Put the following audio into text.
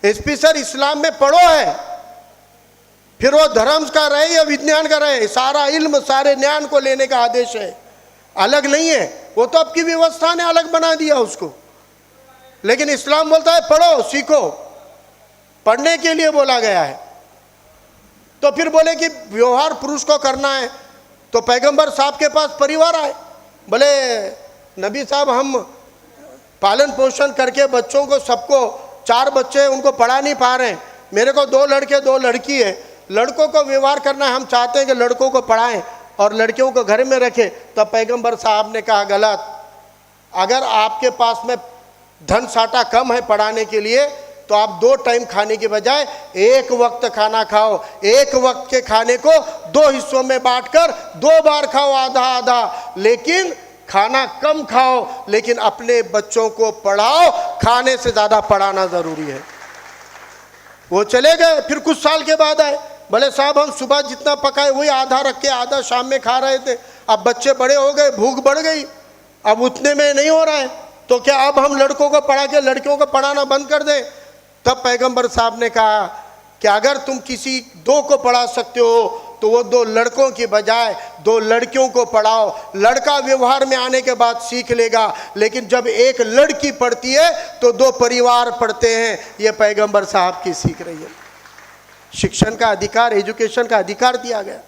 SP sir इस्लाम में पढ़ो है, फिर वो धर्म का रहे या विज्ञान का रहे, सारा इल्म सारे ज्ञान को लेने का आदेश है, अलग नहीं है। वो तो आपकी व्यवस्था ने अलग बना दिया उसको, लेकिन इस्लाम बोलता है पढ़ो सीखो, पढ़ने के लिए बोला गया है। तो फिर बोले कि व्यवहार पुरुष को करना है, तो पैगंबर साहब के पास परिवार आए, बोले नबी साहब हम पालन पोषण करके बच्चों को, सबको 4 बच्चे उनको पढ़ा नहीं पा रहे हैं, मेरे को 2 लड़के 2 लड़की है, लड़कों को व्यवहार करना है, हम चाहते हैं कि लड़कों को पढ़ाएं और लड़कियों को घर में रखें। तब पैगंबर साहब ने कहा गलत, अगर आपके पास में धन साटा कम है पढ़ाने के लिए तो आप 2 टाइम खाने के बजाय 1 वक्त खाना खाओ, 1 वक्त के खाने को 2 हिस्सों में बांटकर 2 बार खाओ, आधा आधा, लेकिन खाना कम खाओ, लेकिन अपने बच्चों को पढ़ाओ, खाने से ज़्यादा पढ़ाना ज़रूरी है। वो चले गए, फिर कुछ साल के बाद आए, बोले साहब हम सुबह जितना पकाए वही आधा रख के आधा शाम में खा रहे थे, अब बच्चे बड़े हो गए, भूख बढ़ गई, अब उतने में नहीं हो रहा है, तो क्या अब हम लड़कों को पढ़ा के लड़कियों को पढ़ाना बंद कर दें? तब पैगंबर साहब ने कहा कि अगर तुम किसी 2 को पढ़ा सकते हो तो वो 2 लड़कों की बजाय 2 लड़कियों को पढ़ाओ। लड़का व्यवहार में आने के बाद सीख लेगा, लेकिन जब एक लड़की पढ़ती है तो 2 परिवार पढ़ते हैं। ये पैगंबर साहब की सीख रही है। शिक्षण का अधिकार, एजुकेशन का अधिकार दिया गया।